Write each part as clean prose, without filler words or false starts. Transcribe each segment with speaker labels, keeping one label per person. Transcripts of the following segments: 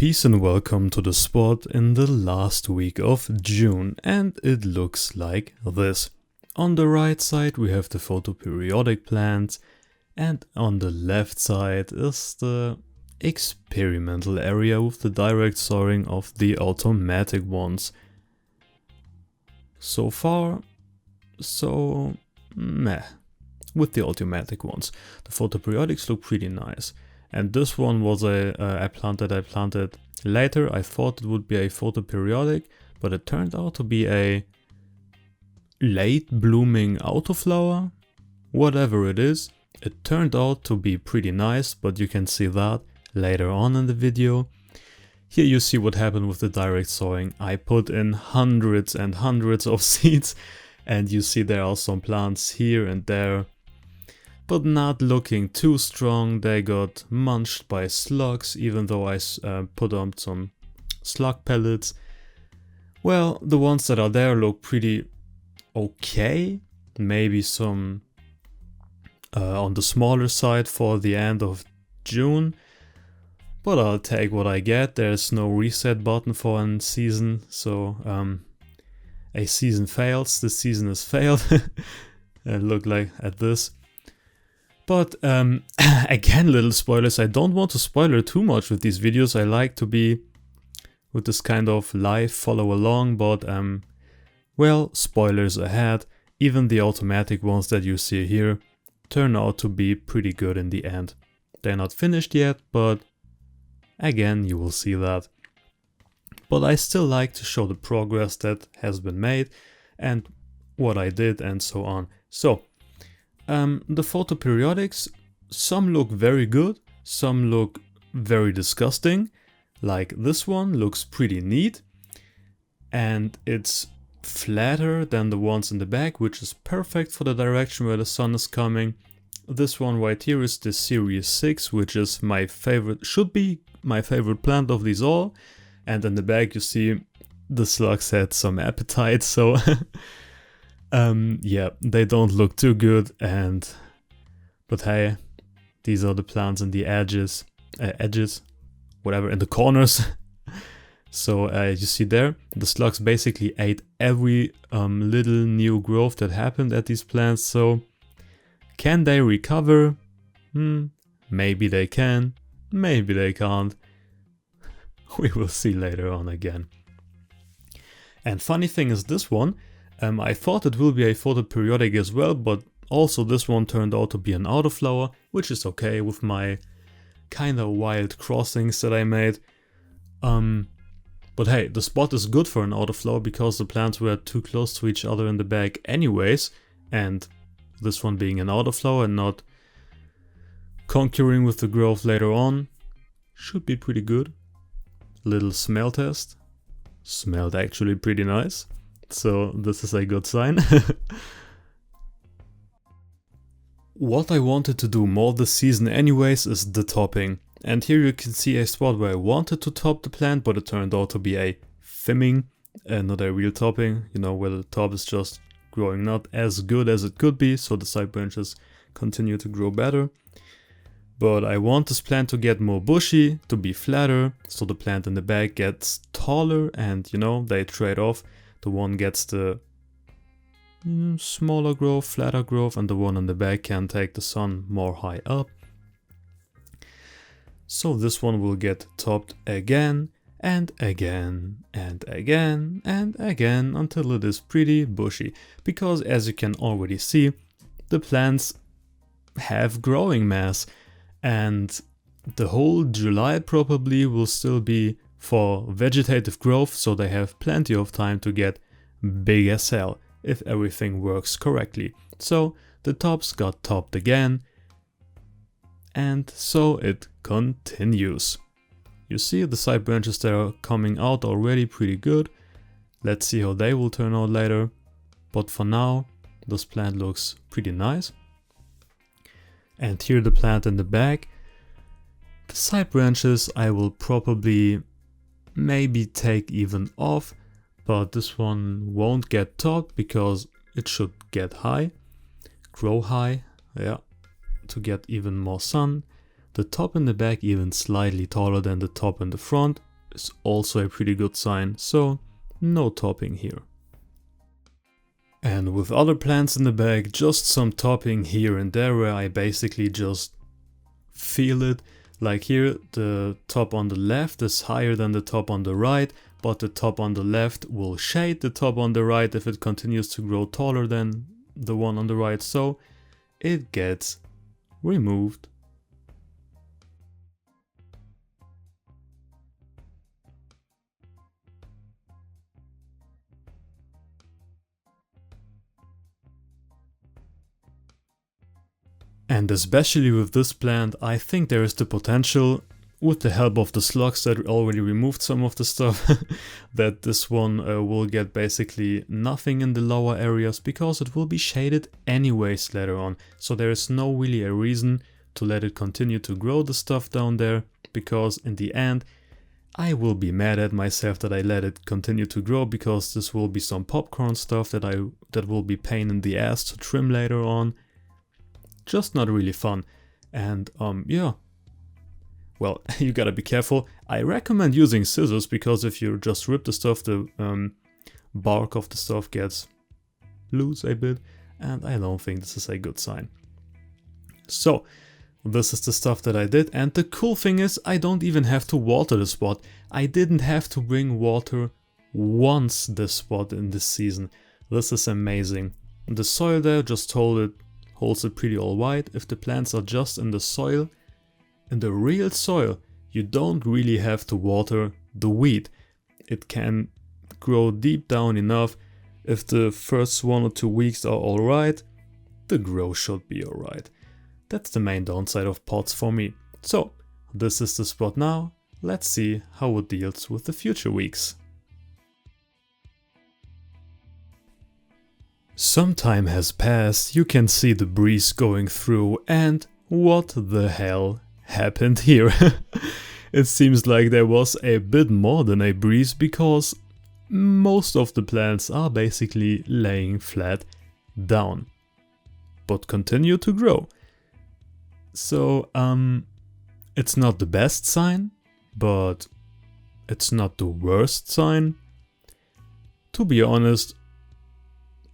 Speaker 1: Peace and welcome to the spot in the last week of June, and it looks like this. On the right side we have the photoperiodic plants, and on the left side is the experimental area with the direct sowing of the automatic ones. So far, so meh with the automatic ones. The photoperiodics look pretty nice. And this one was I planted later. I thought it would be a photoperiodic, but it turned out to be a late blooming autoflower. Whatever it is, it turned out to be pretty nice, but you can see that later on in the video. Here you see what happened with the direct sowing. I put in hundreds and hundreds of seeds, and you see there are some plants here and there, but not looking too strong. They got munched by slugs, even though I put on some slug pellets. Well, the ones that are there look pretty okay. Maybe some on the smaller side for the end of June. But I'll take what I get. There's no reset button for a season, so a season fails. The season is failed. Look like at this. But again, little spoilers. I don't want to spoiler too much with these videos. I like to be with this kind of live follow along, but well, spoilers ahead. Even the automatic ones that you see here turn out to be pretty good in the end. They're not finished yet, but again, you will see that. But I still like to show the progress that has been made and what I did and so on. So, the photoperiodics, some look very good, some look very disgusting. Like this one looks pretty neat, and it's flatter than the ones in the back, which is perfect for the direction where the sun is coming. This one right here is the Series 6, which is my favorite, should be my favorite plant of these all. And in the back you see the slugs had some appetite, so yeah, they don't look too good, but hey, these are the plants in the edges, whatever, in the corners. So you see there, the slugs basically ate every little new growth that happened at these plants. So can they recover? Maybe they can, maybe they can't. We will see later on again. And funny thing is this one, I thought it will be a photoperiodic as well, but also this one turned out to be an autoflower, which is okay with my kinda wild crossings that I made. But hey, the spot is good for an autoflower because the plants were too close to each other in the bag anyways, and this one being an autoflower and not conquering with the growth later on should be pretty good. Little smell test. Smelled actually pretty nice. So this is a good sign. What I wanted to do more this season anyways is the topping. And here you can see a spot where I wanted to top the plant, but it turned out to be a fimming and not a real topping. You know, where the top is just growing not as good as it could be, so the side branches continue to grow better. But I want this plant to get more bushy, to be flatter, so the plant in the back gets taller and, you know, they trade off. The one gets the smaller growth, flatter growth, and the one in the back can take the sun more high up. So this one will get topped again and again and again and again until it is pretty bushy. Because as you can already see, the plants have growing mass, and the whole July probably will still be for vegetative growth, so they have plenty of time to get big as hell if everything works correctly. So the tops got topped again, and so it continues. You see the side branches that are coming out already pretty good. Let's see how they will turn out later, but for now this plant looks pretty nice. And here the plant in the back. The side branches I will probably maybe take even off, but this one won't get topped because it should get high, grow high, yeah, to get even more sun. The top in the back even slightly taller than the top in the front, is also a pretty good sign, so no topping here. And with other plants in the bag, just some topping here and there where I basically just feel it. Like here, the top on the left is higher than the top on the right, but the top on the left will shade the top on the right if it continues to grow taller than the one on the right, so it gets removed. And especially with this plant, I think there is the potential, with the help of the slugs that already removed some of the stuff, that this one will get basically nothing in the lower areas because it will be shaded anyways later on. So there is no really a reason to let it continue to grow the stuff down there, because in the end I will be mad at myself that I let it continue to grow, because this will be some popcorn stuff that will be pain in the ass to trim later on. Just not really fun. And yeah, well, you gotta be careful. I recommend using scissors, because if you just rip the stuff, the bark of the stuff gets loose a bit, and I don't think this is a good sign. So this is the stuff that I did, and the cool thing is I don't even have to water the spot. I didn't have to bring water once this spot in this season. This is amazing. The soil there just holds it pretty all right. If the plants are just in the soil, in the real soil, you don't really have to water the weed. It can grow deep down enough. If the first 1 or 2 weeks are alright, the growth should be alright. That's the main downside of pots for me. So, this is the spot now. Let's see how it deals with the future weeks. Some time has passed, you can see the breeze going through, and what the hell happened here? It seems like there was a bit more than a breeze, because most of the plants are basically laying flat down, but continue to grow. So it's not the best sign, but it's not the worst sign. To be honest,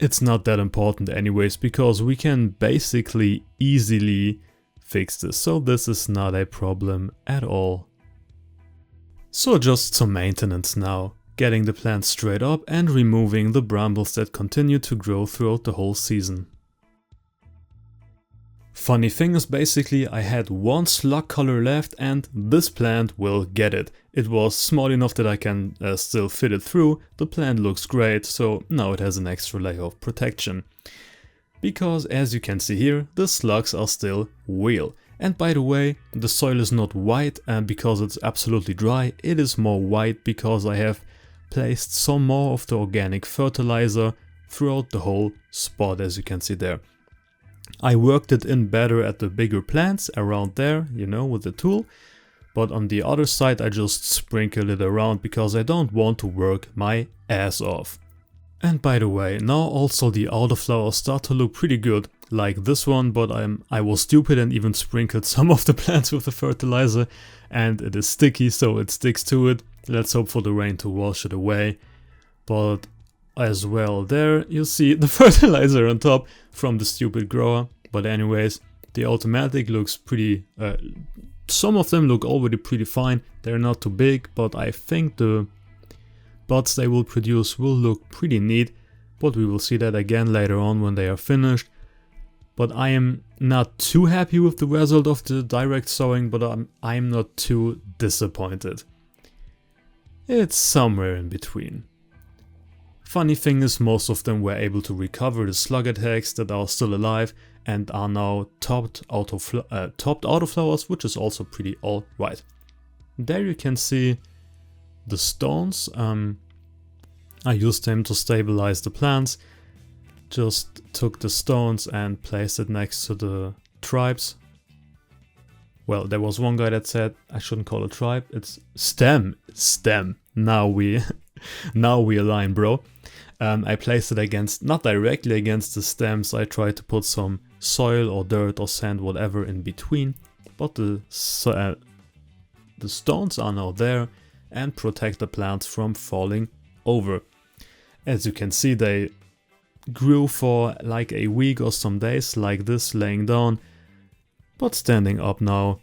Speaker 1: it's not that important anyways, because we can basically easily fix this, so this is not a problem at all. So just some maintenance now, getting the plant straight up and removing the brambles that continue to grow throughout the whole season. Funny thing is, basically I had one slug color left, and this plant will get it. It was small enough that I can still fit it through. The plant looks great, so now it has an extra layer of protection. Because as you can see here, the slugs are still real. And by the way, the soil is not white because it's absolutely dry. It is more white because I have placed some more of the organic fertilizer throughout the whole spot, as you can see there. I worked it in better at the bigger plants around there, you know, with the tool. But on the other side I just sprinkle it around because I don't want to work my ass off. And by the way, now also the outer flowers start to look pretty good, like this one, but I was stupid and even sprinkled some of the plants with the fertilizer, and it is sticky, so it sticks to it. Let's hope for the rain to wash it away. But as well, there you see the fertilizer on top from the stupid grower. But anyways, the automatic looks pretty, some of them look already pretty fine. They're not too big, but I think the buds they will produce will look pretty neat. But we will see that again later on when they are finished. But I am not too happy with the result of the direct sowing, but I'm not too disappointed. It's somewhere in between. Funny thing is, most of them were able to recover the slug attacks that are still alive and are now topped autoflowers, which is also pretty alright. There you can see the stones. I used them to stabilize the plants. Just took the stones and placed it next to the tribes. Well, there was one guy that said I shouldn't call it tribe, it's stem. Now we align, bro. I placed it against, not directly against the stems. I tried to put some soil or dirt or sand, whatever, in between. But the stones are now there, and protect the plants from falling over. As you can see, they grew for like a week or some days like this, laying down, but standing up now,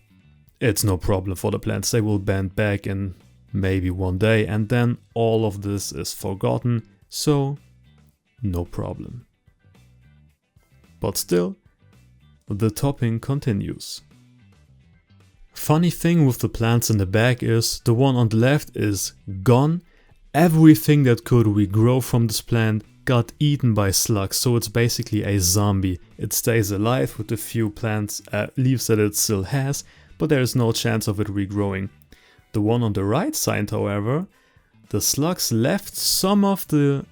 Speaker 1: it's no problem for the plants. They will bend back in maybe one day and then all of this is forgotten, so no problem. But still, the topping continues. Funny thing with the plants in the back is the one on the left is gone. Everything that could regrow from this plant got eaten by slugs, so it's basically a zombie. It stays alive with the few plants leaves that it still has, but there is no chance of it regrowing. The one on the right side, however, the slugs left some of the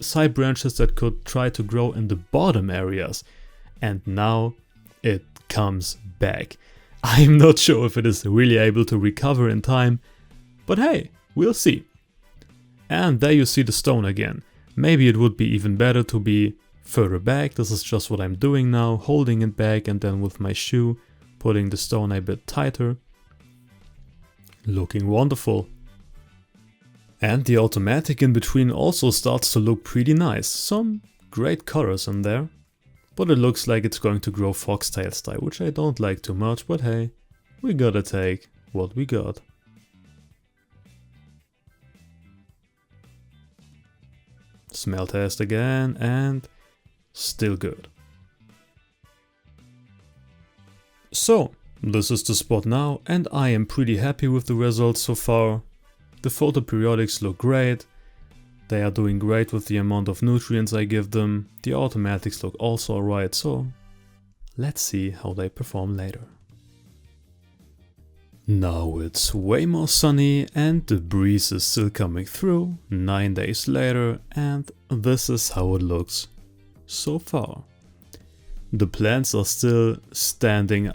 Speaker 1: side branches that could try to grow in the bottom areas, and now it comes back. I'm not sure if it is really able to recover in time, but hey, we'll see. And there you see the stone again. Maybe it would be even better to be further back. This is just what I'm doing now, holding it back and then with my shoe putting the stone a bit tighter. Looking wonderful. And the automatic in between also starts to look pretty nice. Some great colors in there. But it looks like it's going to grow foxtail style, which I don't like too much, but hey, we gotta take what we got. Smell test again, and still good. So, this is the spot now, and I am pretty happy with the results so far. The photoperiodics look great. They are doing great with the amount of nutrients I give them. The automatics look also alright, so let's see how they perform later. Now it's way more sunny and the breeze is still coming through 9 days later, and this is how it looks so far. The plants are still standing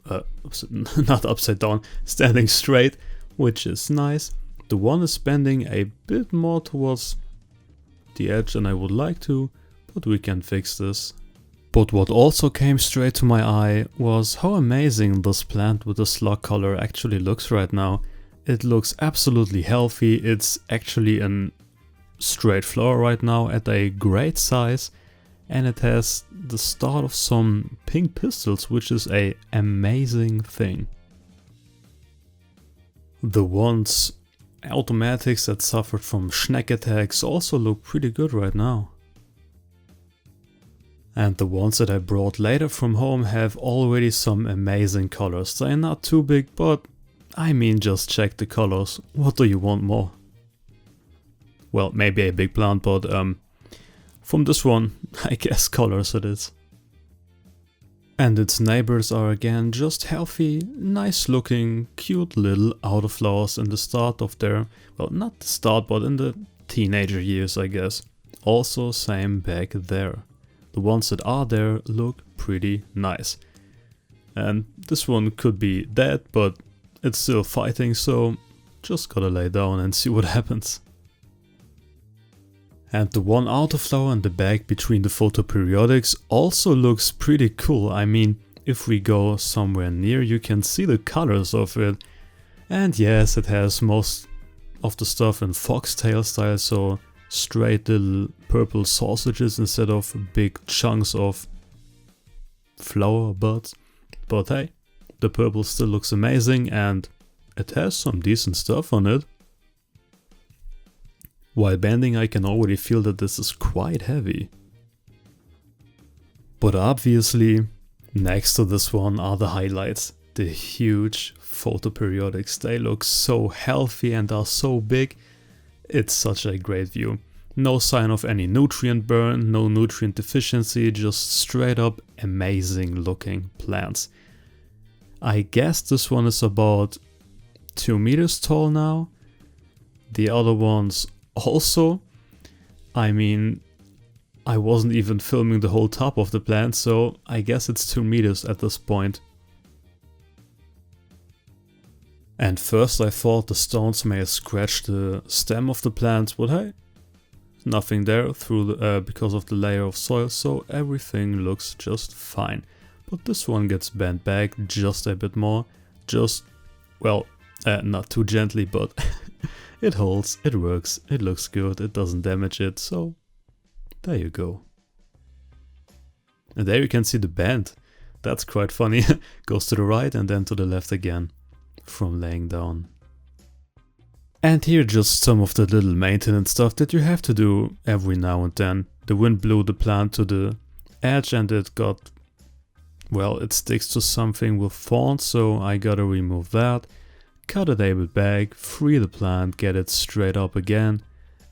Speaker 1: not upside down, standing straight, which is nice. The one is bending a bit more towards the edge than I would like to, but we can fix this. But what also came straight to my eye was how amazing this plant with the slug color actually looks right now. It looks absolutely healthy. It's actually a straight flower right now at a great size, and it has the start of some pink pistils, which is an amazing thing. The ones automatics that suffered from snack attacks also look pretty good right now. And the ones that I brought later from home have already some amazing colors. They're not too big, but I mean, just check the colors. What do you want more? Well, maybe a big plant, but from this one, I guess colors it is. And its neighbors are again just healthy, nice looking, cute little autoflowers in the start of their, well, not the start, but in the teenager years, I guess. Also same back there. The ones that are there look pretty nice. And this one could be dead, but it's still fighting, so just gotta lay down and see what happens. And the one autoflower in the back between the photoperiodics also looks pretty cool. I mean, if we go somewhere near, you can see the colors of it. And yes, it has most of the stuff in foxtail style, so straight little purple sausages instead of big chunks of flower buds. But hey, the purple still looks amazing and it has some decent stuff on it. While bending, I can already feel that this is quite heavy. But obviously, next to this one are the highlights. The huge photoperiodics. They look so healthy and are so big. It's such a great view. No sign of any nutrient burn, no nutrient deficiency, just straight up amazing looking plants. I guess this one is about 2 meters tall now. The other ones also. I mean, I wasn't even filming the whole top of the plant, so I guess it's 2 meters at this point. And first I thought the stones may have scratched the stem of the plant, but hey, nothing there through the, because of the layer of soil, so everything looks just fine. But this one gets bent back just a bit more, just, well, Not too gently, but it holds, it works, it looks good, it doesn't damage it, so there you go. And there you can see the bend. That's quite funny. Goes to the right and then to the left again from laying down. And here just some of the little maintenance stuff that you have to do every now and then. The wind blew the plant to the edge and it got, well, it sticks to something with thorns, so I gotta remove that. Cut it a bit back, free the plant, get it straight up again,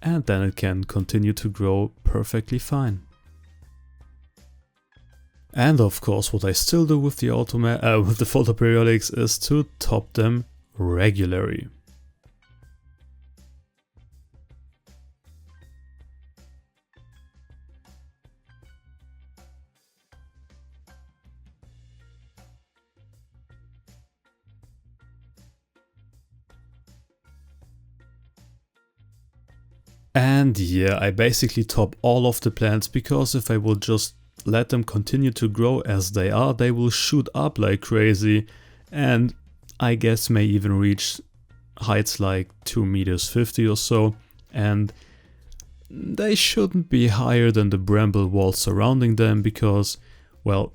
Speaker 1: and then it can continue to grow perfectly fine. And of course, what I still do with the with the photoperiodics is to top them regularly. And yeah, I basically top all of the plants, because if I will just let them continue to grow as they are, they will shoot up like crazy and I guess may even reach heights like 2.50 meters or so, and they shouldn't be higher than the bramble wall surrounding them because, well,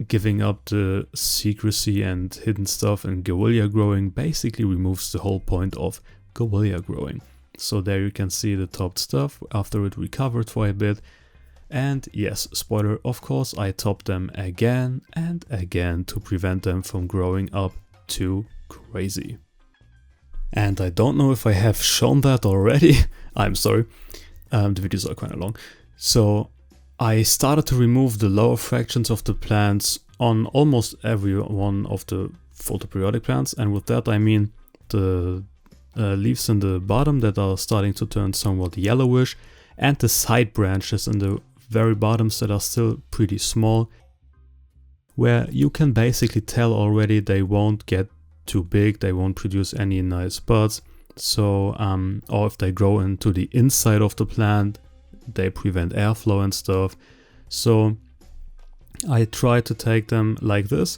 Speaker 1: giving up the secrecy and hidden stuff and guerrilla growing basically removes the whole point of guerrilla growing. So there you can see the topped stuff after it recovered for a bit. And yes, spoiler, of course, I topped them again and again to prevent them from growing up too crazy. And I don't know if I have shown that already. I'm sorry, the videos are kind of long. So I started to remove the lower fractions of the plants on almost every one of the photoperiodic plants. And with that I mean the leaves in the bottom that are starting to turn somewhat yellowish, and the side branches in the very bottoms that are still pretty small, where you can basically tell already they won't get too big, they won't produce any nice buds. So or if they grow into the inside of the plant, they prevent airflow and stuff. So I try to take them like this,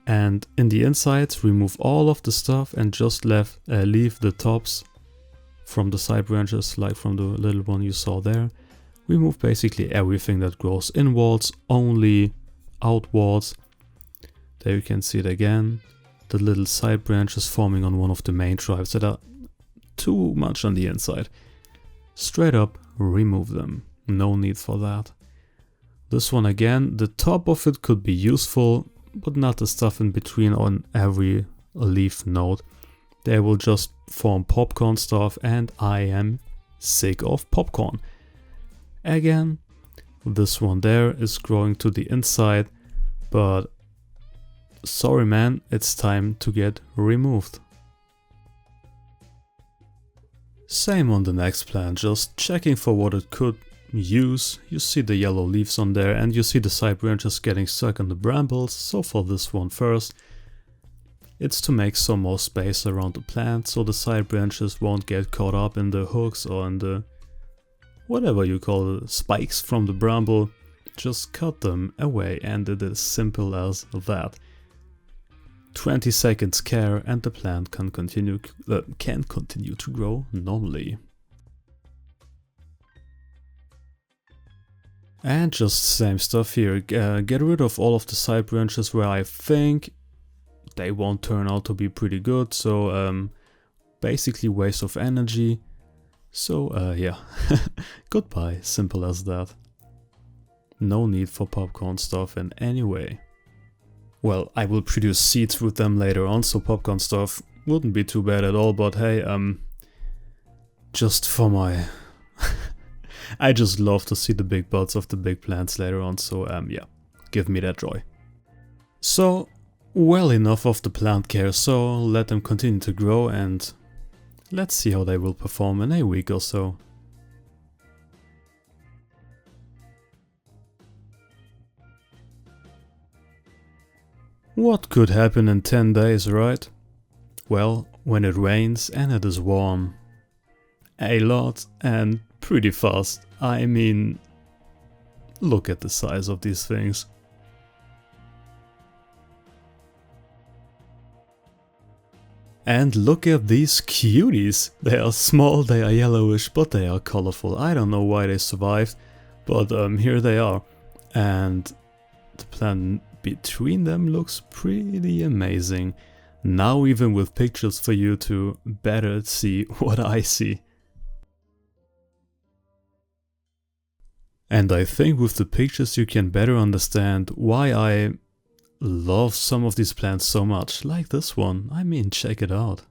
Speaker 1: and in the insides remove all of the stuff and just leave the tops from the side branches, like from the little one you saw there. Remove basically everything that grows inwards, only outwards. There you can see it again. The little side branches forming on one of the main tribes that are too much on the inside. Straight up remove them. No need for that. This one again, the top of it could be useful, but not the stuff in between on every leaf node. They will just form popcorn stuff, and I am sick of popcorn. Again, this one there is growing to the inside, but sorry man, it's time to get removed. Same on the next plant, just checking for what it could use. You see the yellow leaves on there and you see the side branches getting stuck on the brambles, so for this one first, it's to make some more space around the plant so the side branches won't get caught up in the hooks or in the whatever you call the spikes from the bramble. Just cut them away, and it is simple as that. 20 seconds care and the plant can continue to grow normally. And just same stuff here. Get rid of all of the side branches where I think they won't turn out to be pretty good, so basically waste of energy. So yeah, goodbye, simple as that. No need for popcorn stuff in any way. Well, I will produce seeds with them later on, so popcorn stuff wouldn't be too bad at all, but hey, just for my... I just love to see the big buds of the big plants later on, so yeah, give me that joy. So, well, enough of the plant care, so let them continue to grow and let's see how they will perform in a week or so. What could happen in 10 days, right? Well, when it rains and it is warm. A lot and pretty fast. I mean, look at the size of these things. And look at these cuties. They are small, they are yellowish, but they are colorful. I don't know why they survived, but here they are. And the plant between them looks pretty amazing. Now even with pictures for you to better see what I see. And I think with the pictures you can better understand why I love some of these plants so much, like this one. I mean, check it out.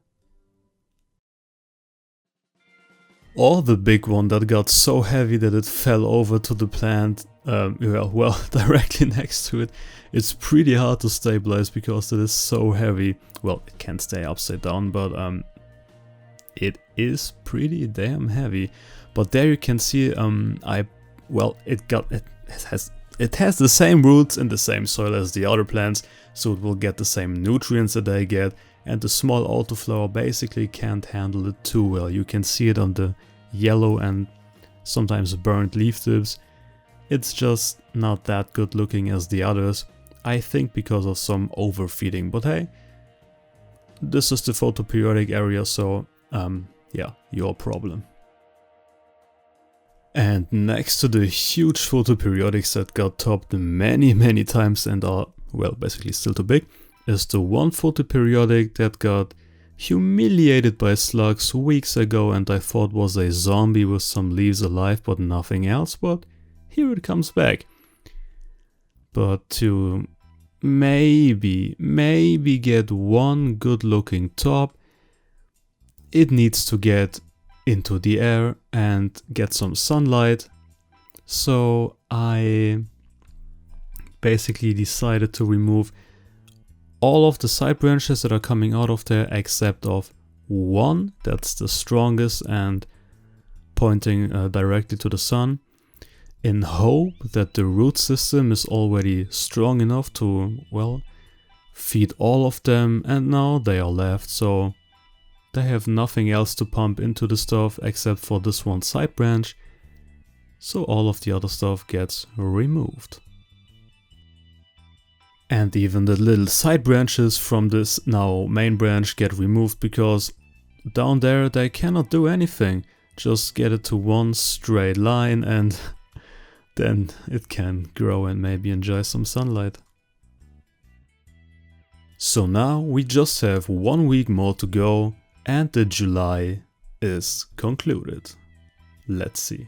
Speaker 1: Or the big one that got so heavy that it fell over to the plant, well, directly next to it. It's pretty hard to stabilize because it is so heavy. Well, it can't stay upside down, but it is pretty damn heavy. But there you can see, it has the same roots in the same soil as the other plants, so it will get the same nutrients that they get, and the small autoflower basically can't handle it too well. You can see it on the yellow and sometimes burnt leaf tips. It's just not that good looking as the others, I think because of some overfeeding, but hey, this is the photoperiodic area, so yeah, your problem. And next to the huge photoperiodics that got topped many times and are, well, basically still too big, is the one photoperiodic that got humiliated by slugs weeks ago and I thought was a zombie with some leaves alive but nothing else, but here it comes back. But to maybe get one good looking top, it needs to get into the air and get some sunlight. So I basically decided to remove all of the side branches that are coming out of there except of one that's the strongest and pointing directly to the sun, in hope that the root system is already strong enough to, well, feed all of them, and now they are left, so they have nothing else to pump into the stuff except for this one side branch, so all of the other stuff gets removed. And even the little side branches from this now main branch get removed because down there they cannot do anything, just get it to one straight line and then it can grow and maybe enjoy some sunlight. So now we just have 1 week more to go and the July is concluded. Let's see.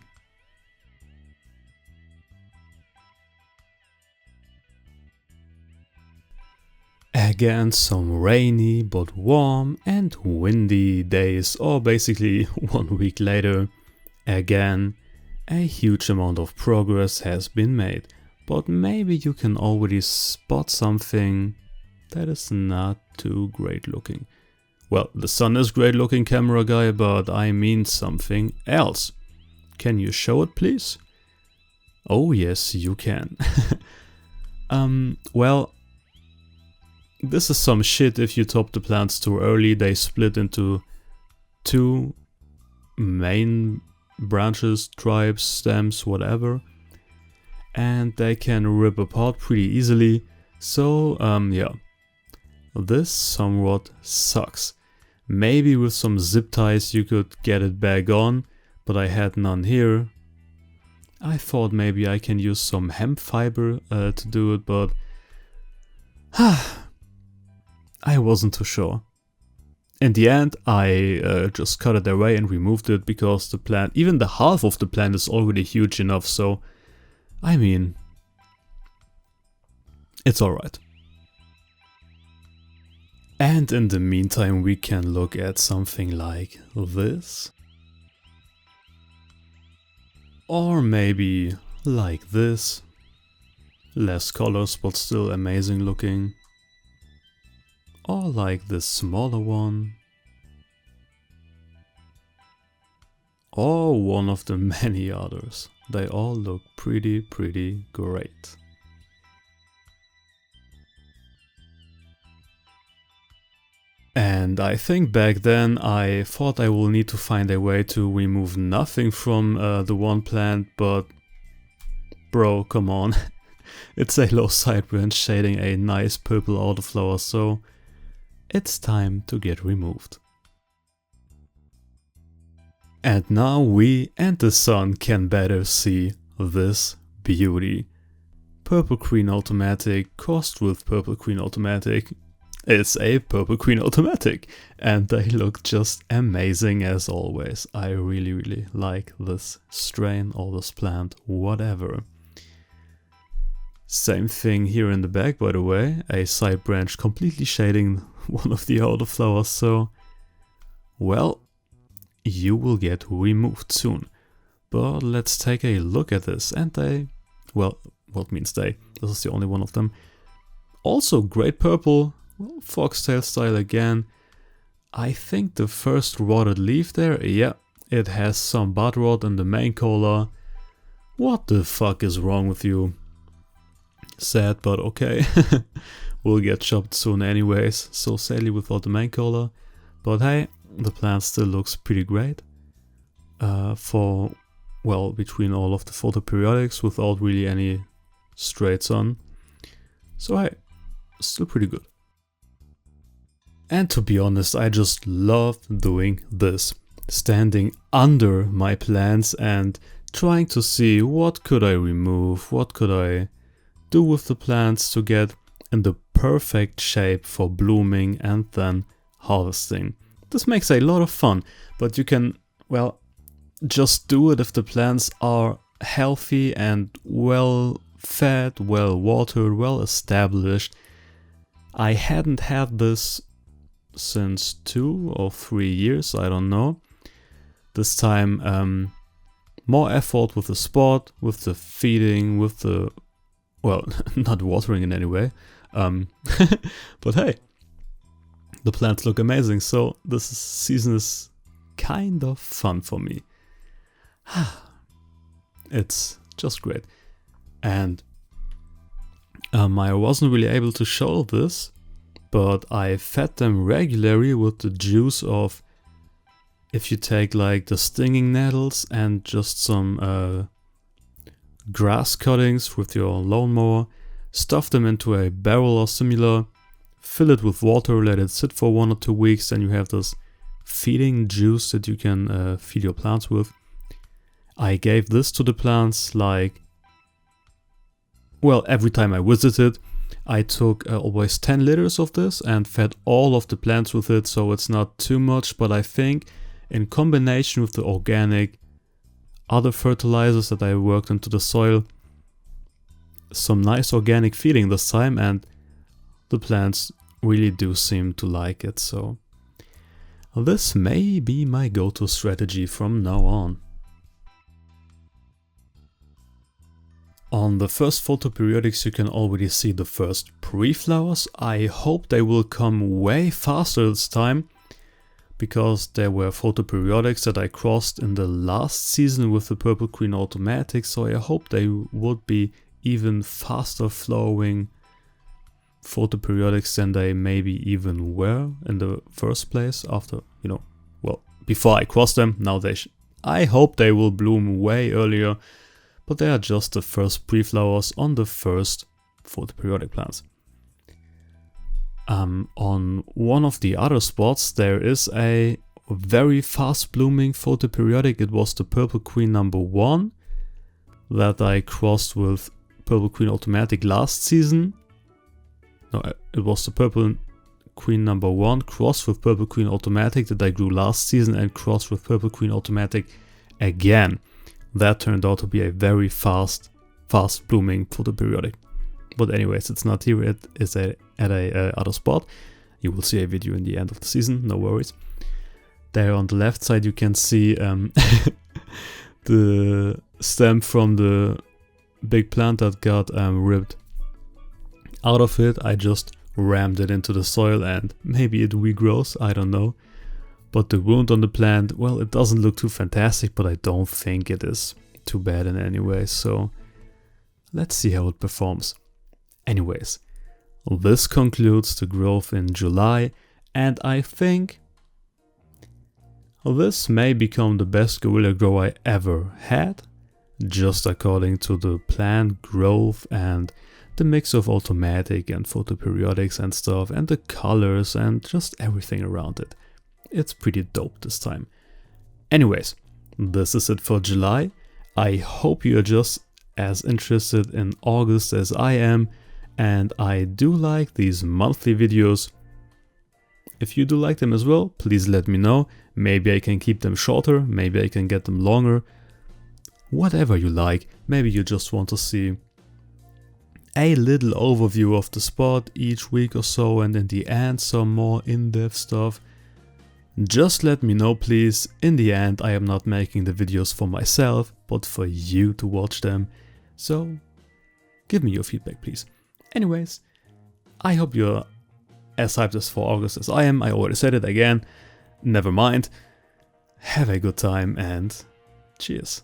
Speaker 1: Again, some rainy but warm and windy days, or basically 1 week later. Again, a huge amount of progress has been made, but maybe you can already spot something that is not too great looking. Well, the sun is great looking, camera guy, but I mean something else. Can you show it, please? Oh yes, you can. Well, this is some shit. If you top the plants too early, they split into two main branches, tribes, stems, whatever, and they can rip apart pretty easily. So yeah, this somewhat sucks. Maybe with some zip ties you could get it back on, but I had none here. I thought maybe I can use some hemp fiber to do it, but I wasn't too sure. In the end, I just cut it away and removed it because the plant, even the half of the plant is already huge enough, so I mean, it's alright. And in the meantime, we can look at something like this. Or maybe like this. Less colors, but still amazing looking. Or like this smaller one. Or one of the many others. They all look pretty great. And I think back then I thought I will need to find a way to remove nothing from the one plant, but bro, come on. It's a low side branch shading a nice purple autoflower, so it's time to get removed. And now we and the sun can better see this beauty. Purple Queen Automatic crossed with Purple Queen Automatic. It's a Purple Queen Automatic, and they look just amazing as always. I really like this strain or this plant, whatever. Same thing here in the back, by the way, a side branch completely shading one of the outer flowers, so well, you will get removed soon. But let's take a look at this, and they, well, what means they? This is the only one of them. Also great purple. Foxtail style again. I think the first rotted leaf there, yeah, it has some bud rot in the main collar. What the fuck is wrong with you? Sad, but okay. We'll get chopped soon anyways, so sadly without the main collar. But hey, the plant still looks pretty great. For, well, between all of the photoperiodics without really any straight sun. So hey, still pretty good. And to be honest, I just love doing this. Standing under my plants and trying to see what could I remove, what could I do with the plants to get in the perfect shape for blooming and then harvesting. This makes a lot of fun, but you can, well, just do it if the plants are healthy and well fed, well watered, well established. I hadn't had this since 2 or 3 years, I don't know. This time more effort with the spot, with the feeding, with the, well, not watering in any way. But hey, the plants look amazing, so this season is kind of fun for me. It's just great. And I wasn't really able to show this, but I fed them regularly with the juice of, if you take like the stinging nettles and just some grass cuttings with your lawnmower, stuff them into a barrel or similar, fill it with water, let it sit for 1 or 2 weeks, and you have this feeding juice that you can feed your plants with. I gave this to the plants like, well, every time I visited, I took always 10 liters of this and fed all of the plants with it, so it's not too much, but I think in combination with the organic other fertilizers that I worked into the soil, some nice organic feeding this time, and the plants really do seem to like it, so this may be my go-to strategy from now on. On the first photoperiodics you can already see the first pre-flowers. I hope they will come way faster this time, because there were photoperiodics that I crossed in the last season with the Purple Queen Automatic, so I hope they would be even faster flowing photoperiodics than they maybe even were in the first place after, you know, well, before I crossed them. Now I hope they will bloom way earlier. But they are just the first pre-flowers on the first photoperiodic plants. On one of the other spots there is a very fast blooming photoperiodic. It was the Purple Queen number 1 that I crossed with Purple Queen Automatic last season. No, it was the Purple Queen number 1 crossed with Purple Queen Automatic that I grew last season and crossed with Purple Queen Automatic again. That turned out to be a very fast blooming photoperiodic. But anyways, it's not here, it is at a other spot. You will see a video in the end of the season, no worries. There on the left side you can see the stem from the big plant that got ripped out of it. I just rammed it into the soil and maybe it regrows, I don't know. But the wound on the plant, well, it doesn't look too fantastic, but I don't think it is too bad in any way, so let's see how it performs. Anyways, this concludes the growth in July, and I think this may become the best guerrilla grow I ever had, just according to the plant growth and the mix of automatic and photoperiodics and stuff, and the colors and just everything around it. It's pretty dope this time. Anyways, this is it for July. I hope you're just as interested in August as I am, and I do like these monthly videos. If you do like them as well, please let me know. Maybe I can keep them shorter, maybe I can get them longer. Whatever you like, maybe you just want to see a little overview of the spot each week or so, and in the end some more in-depth stuff. Just let me know, please. In the end, I am not making the videos for myself, but for you to watch them. So give me your feedback, please. Anyways, I hope you're as hyped as for August as I am. I already said it again. Never mind. Have a good time and cheers.